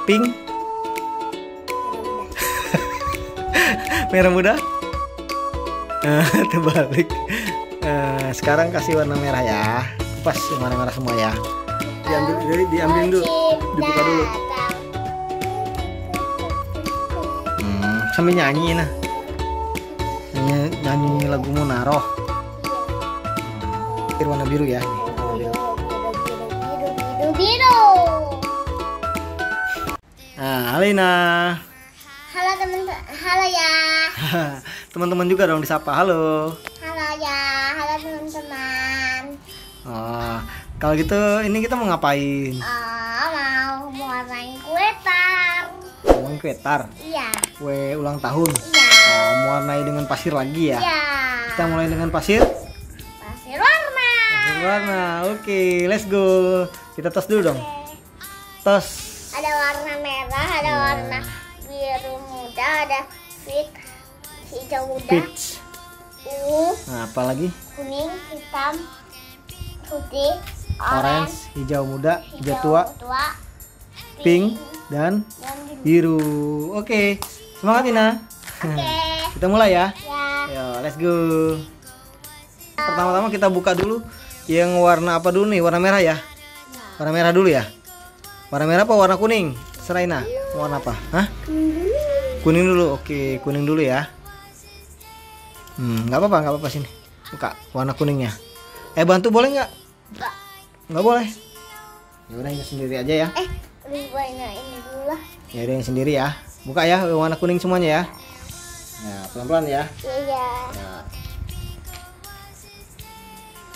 Pink. Merah muda. Terbalik. Sekarang kasih warna merah ya. Pas warna merah semua ya. Diambil dulu, dibuka dulu. Sambil nyanyi nah. Nyanyi lagu Munaroh. Warna biru ya. Biru. Nah, Alina. Halo teman-teman. Halo ya. Teman-teman juga dong disapa. Halo. Halo ya. Halo teman-teman. Oh, kalau gitu ini kita mau ngapain? Mau mewarnai kue tar. Mau kue tar. Iya. Kue ulang tahun. Iya. Oh, mewarnai dengan pasir lagi ya? Iya. Kita mulai dengan pasir. Pasir warna. Pasir warna. Oke, let's go. Kita tos dulu dong. Tos. Ada warna merah, ada warna biru muda, ada hijau muda, Peach. Nah, apa lagi? kuning, hitam, putih, Orange, hijau muda, hijau tua, pink, pink, dan dan biru. biru. Oke, semangat Ina. Oke. Kita mulai ya. Ya. Yo, let's go. Pertama-tama kita buka dulu yang warna apa dulu nih? Warna merah ya? Warna merah dulu ya? Warna merah apa warna kuning? Seraina, warna apa? Hah? Kuning dulu. Oke, kuning dulu ya. Nggak apa-apa sini. Buka warna kuningnya. Bantu boleh nggak? Enggak. Nggak boleh. Ya udah ini sendiri aja ya. Lebih banyak ini dulu lah. Ya udah yang sendiri ya. Buka ya warna kuning semuanya ya. Ya, pelan-pelan ya. Iya.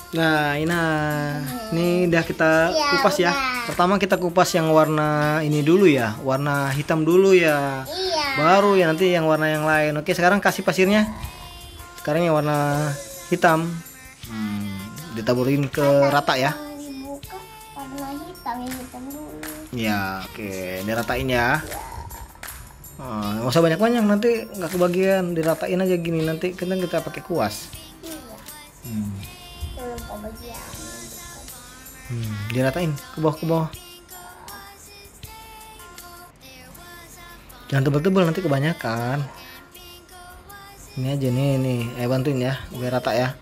Nah, ini udah kita kupas ya. Pertama kita kupas yang warna ini dulu ya, warna hitam dulu ya. Iya. Baru ya nanti yang warna yang lain. Oke, sekarang kasih pasirnya. Sekarang yang warna hitam. Ditaburin ke rata ya. Yang dibuka warna hitam, yang hitam dulu. Ya, oke, diratain ya. Nggak usah banyak-banyak, nanti nggak kebagian. Diratain aja gini, nanti kita pakai kuas. Iya. Belum kebagian. Diratain ke bawah. Jangan tebal-tebal nanti kebanyakan. Ini aja nih, bantuin ya biar rata ya.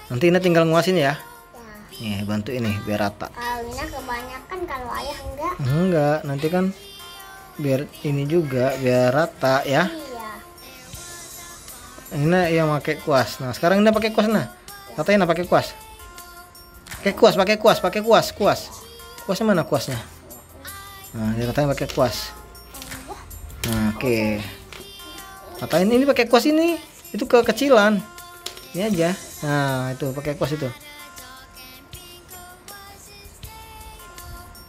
Nanti ini tinggal nguasin ya. Nih bantu ini biar rata. Kalau ini kebanyakan, kalau ayah enggak. Enggak, nanti kan biar ini juga biar rata ya. Iya. Ini yang pakai kuas. Nah sekarang ini pakai kuas nah. Ratain pakai kuas. Pakai kuas. Kuasnya mana kuasnya? Nah, diratain pakai kuas. Nah, oke. Ratain ini pakai kuas ini. Itu kekecilan. Ini aja. Nah, itu pakai kuas itu.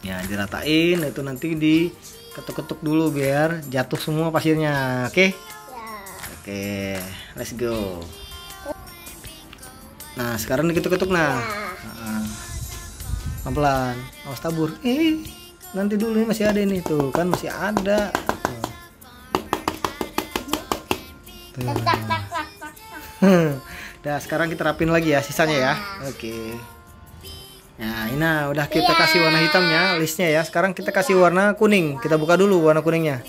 Ya, diratain itu nanti diketuk-ketuk dulu biar jatuh semua pasirnya. Oke? Ya. Oke, let's go. Nah, sekarang diketuk-ketuk nah. Pelan-pelan, awas tabur. Nanti dulu ini masih ada ini tuh kan masih ada. Tuh. Nah, sekarang kita rapin lagi ya sisanya ya. Oke. Nah, ini udah kita kasih warna hitamnya, listnya ya. Sekarang kita kasih warna kuning. Kita buka dulu warna kuningnya.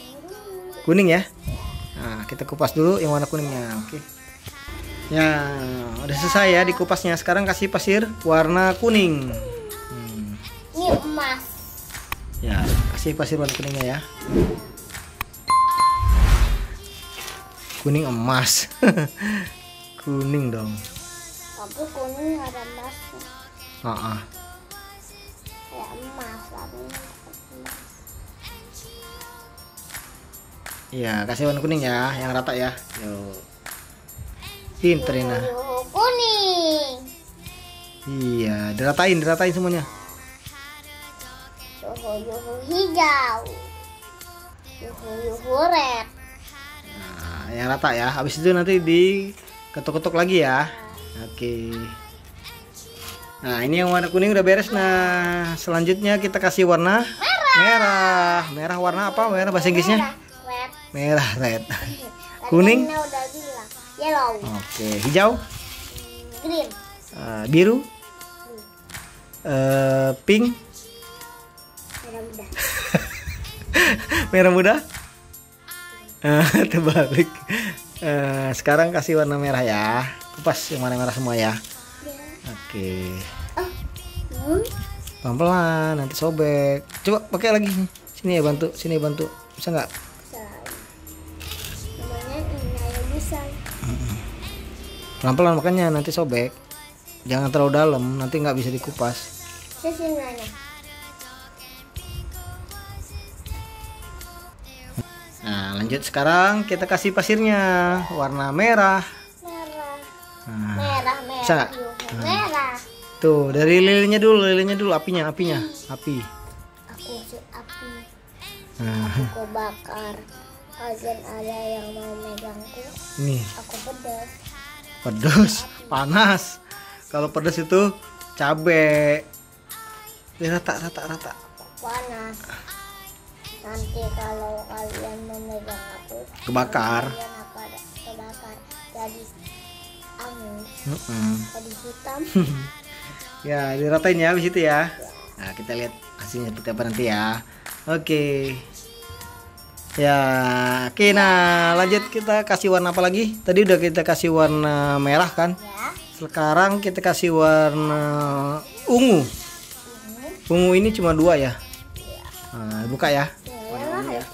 Kuning ya. Nah, kita kupas dulu yang warna kuningnya. Oke. Ya, udah selesai ya dikupasnya. Sekarang kasih pasir warna kuning. Ini emas. Ya, kasih pasir warna kuningnya ya. Kuning emas. Kuning dong. Tapi kuning ada emasnya. Kayak emas, tapi emas. Iya, kasih warna kuning ya, yang rata ya. Yo. Pinter Ina. Kuning. Iya, diratain semuanya. Yuhu hijau. Yuhu red. Nah, yang rata ya. Habis itu nanti diketuk-ketuk lagi ya. Oke. Nah, ini yang warna kuning udah beres. Nah, selanjutnya kita kasih warna merah. Merah warna apa? Merah bahasa Inggrisnya? Red. Merah, red. Kuning? Tadi udah bilang. Yellow. Oke, hijau? Green. Biru? Pink? Merah muda. Merah muda. Terbalik. Sekarang kasih warna merah ya. Kupas yang mana merah semua ya. Oke. Pelan-pelan, nanti sobek. Coba pakai lagi. Sini ya bantu, sini bantu. Bisa nggak? Namanya ini bisa. Pelan-pelan makanya nanti sobek. Jangan terlalu dalam, nanti nggak bisa dikupas. Sini. Nah, lanjut sekarang kita kasih pasirnya warna merah. Nah, Merah. bisa nggak? Merah. Tuh, dari lilinnya dulu, apinya. Api. Aku api. Nah, Aku bakar. Azan ada yang mau megangku. ini Aku pedas. pedas, panas. Kalau pedas itu cabe. Rata. Panas. Nanti kalau kalian memegang aku, Kebakar. kalian akan kebakar. Jadi angus. Jadi hitam. Ya, diratain ya habis itu ya. Nah, kita lihat hasilnya seperti apa nanti ya. Oke. Ya, oke. Nah, lanjut kita kasih warna apa lagi? Tadi udah kita kasih warna merah kan? Ya. Sekarang kita kasih warna ungu. Ungu ini cuma 2 ya. Nah, buka ya. Warna ya.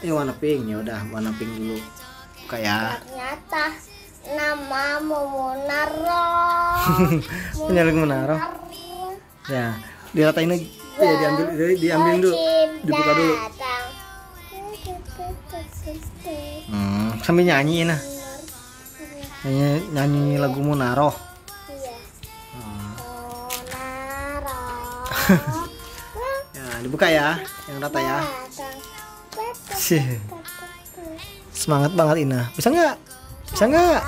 Ini warna pink ya udah, warna pink dulu. Buka ya. Ternyata nama Munaro. Penyalin menaruh. Ya, diratain lagi. Ya, diambil dulu. Dibuka dulu. Sambil nyanyi nah. Nyanyi lagu Munaro. Iya. Munaro. Ya, dibuka ya, yang rata ya. Sih. Semangat banget Ina. Bisa nggak?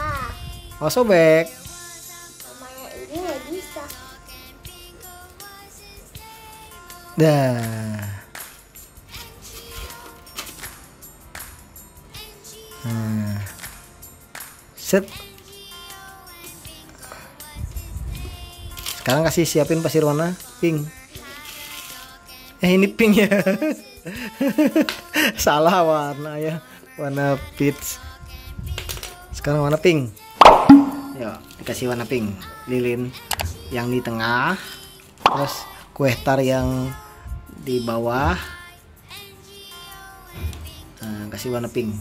Oh, sobek. Namanya ini nggak bisa. Dah. Set. Sekarang kasih siapin pasir warna pink. Ini pink ya. Salah warna ya. Warna peach. Sekarang warna pink. Yuk, dikasih warna pink. Lilin yang di tengah. Terus kue tar yang di bawah. Nah, kasih warna pink.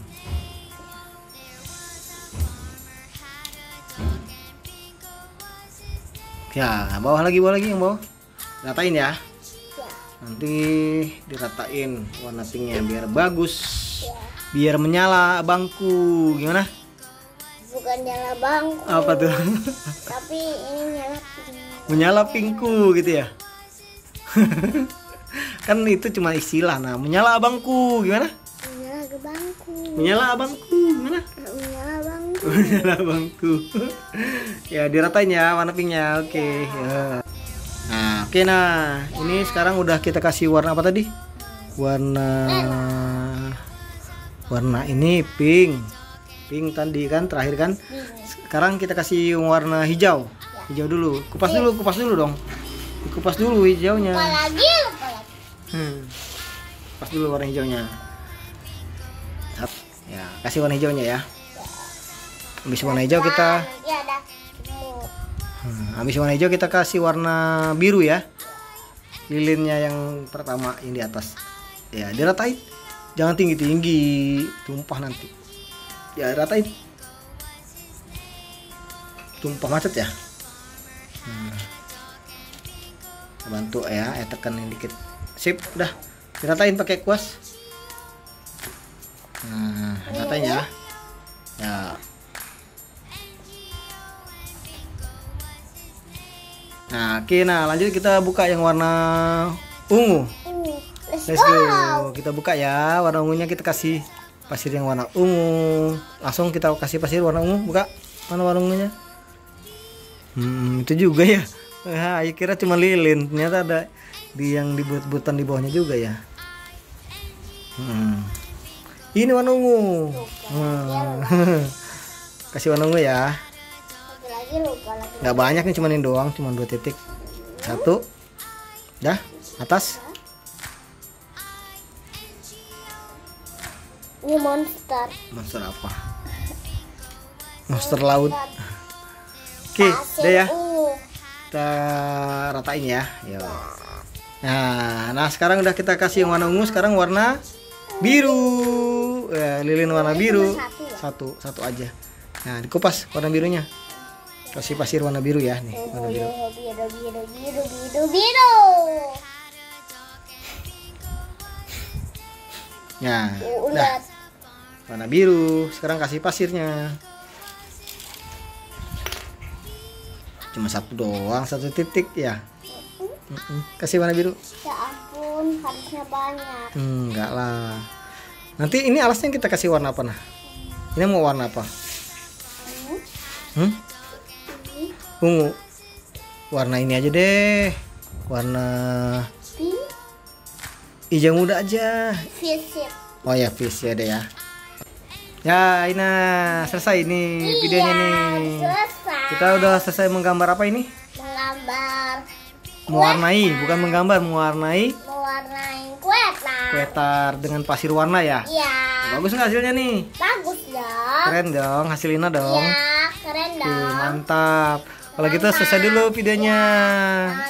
Ya, bawah lagi yang bawah. Ratain ya. Nanti diratain warna pinknya biar bagus. Biar menyala bangku. Gimana? Bukan nyala bangku. Apa tuh? Tapi ini nyala pink. Menyala pinku gitu ya. Kan itu cuma istilah. Nah, menyala abangku gimana? Menyala ke bangku. Menyala abangku gimana? Menyala bangku. Menyala abangku. Ya, diratain ya warna pinknya. Oke, ya. Nah, oke, nah ini sekarang udah kita kasih warna apa tadi? Warna ini pink tadi kan terakhir kan. Sekarang kita kasih warna hijau dulu. Kupas dulu dong. Dikupas dulu hijaunya. Lupa lagi. Kupas dulu warna hijaunya. Ya, kasih warna hijaunya ya. Habis warna hijau kita Nanti ada semut. habis warna hijau kita kasih warna biru ya. Lilinnya yang pertama yang di atas. Ya, diratain. Jangan tinggi-tinggi, tumpah nanti. Ya, ratain. Tumpah macet ya. Bantu ya, tekenin dikit. Sip, udah. Diratain pakai kuas. Nah, ratain ya. Ya. Nah, oke, nah lanjut kita buka yang warna ungu. Let's go. Kita buka ya, warna ungunya kita kasih pasir yang warna ungu. Langsung kita kasih pasir warna ungu, buka. Mana warna ungunya? Itu juga ya. Ayo kira cuma lilin, ternyata ada yang dibuat-buatan di bawahnya juga ya. Ini warna ungu. Kasih warna ungu ya. Nggak banyak nih, cuma ini doang, cuma 2 titik. 1. Dah, atas. Ini monster. Monster apa? Monster laut. Oke, Pasir udah ya. ungu. Kita ratain ya. Yo. Nah, sekarang udah kita kasih yang warna ungu, sekarang warna biru. Ya, lilin warna biru. Satu ya? Satu aja. Nah, dikupas warna birunya. Kasih pasir warna biru ya, nih, warna biru. Biru. Nah, udah. Ulat. Warna biru. Sekarang kasih pasirnya. Cuma satu doang, satu titik ya. Kasih warna biru. Ya ampun, harusnya banyak. Enggak lah. Nanti ini alasnya kita kasih warna apa nah? Ini mau warna apa? Ungu. Warna ini aja deh. Warna Pink. hijau muda aja. Fisip. Oh ya, fish ya deh ya. Ya, Ina, selesai ini videonya nih. Selesai. Kita udah selesai menggambar apa ini? Menggambar. Mewarnai, bukan menggambar, mewarnai Mewarnai kue kue tar dengan pasir warna ya. Iya. Bagus nggak hasilnya nih? Bagus dong. Keren dong, hasilnya dong. Iya, keren Oke, dong. mantap. Kalau gitu selesai dulu videonya.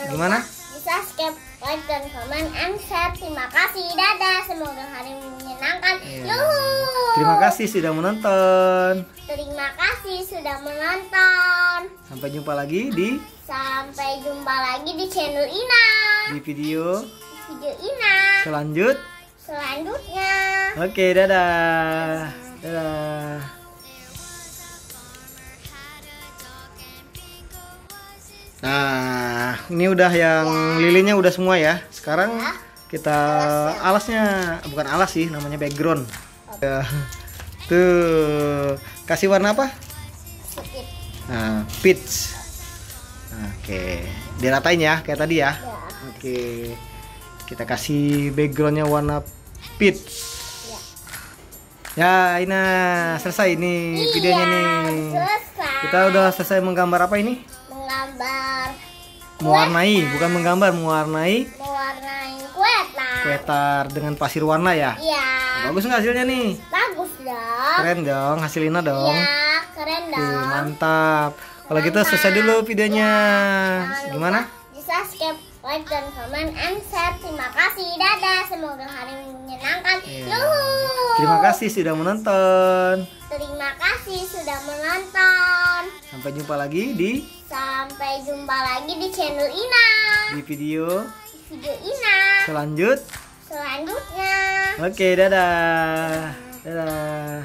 Gimana? Bisa skip, like, dan komen, and share. Terima kasih, dadah. Semoga hari menyenangkan. Iya. Yuhu. Terima kasih sudah menonton. Terima kasih sudah menonton. Sampai jumpa lagi di Sampai jumpa lagi di channel Ina. video Video Ina selanjutnya. selanjutnya. Oke, dadah. Dadah. Nah, ini udah yang lilinnya udah semua ya. Sekarang kita alasnya, bukan alas sih, namanya background. Ya. Tuh, kasih warna apa? Skip. Nah, peach. Oke, diratain ya kayak tadi ya. Ya. Oke, kita kasih backgroundnya warna peach. Ya, Ina, selesai nih videonya nih. Selesai. Kita udah selesai menggambar apa ini? Menggambar. Mewarnai, bukan menggambar, mewarnai Mewarnai kue tar. kue tar dengan pasir warna ya. Iya. Bagus nggak hasilnya nih? Bagus dong. Keren dong, hasilnya dong. Iya, keren Oke, dong. mantap. Kalau gitu selesai dulu videonya. Gimana? Bisa skip, like, dan komen, and share. Terima kasih, dadah. Semoga hari menyenangkan. Iya. Yuhu. Terima kasih sudah menonton. Terima kasih sudah menonton. Sampai jumpa lagi di Sampai jumpa lagi di channel Ina. video Video Ina selanjutnya. selanjutnya. Oke, dadah. Dadah.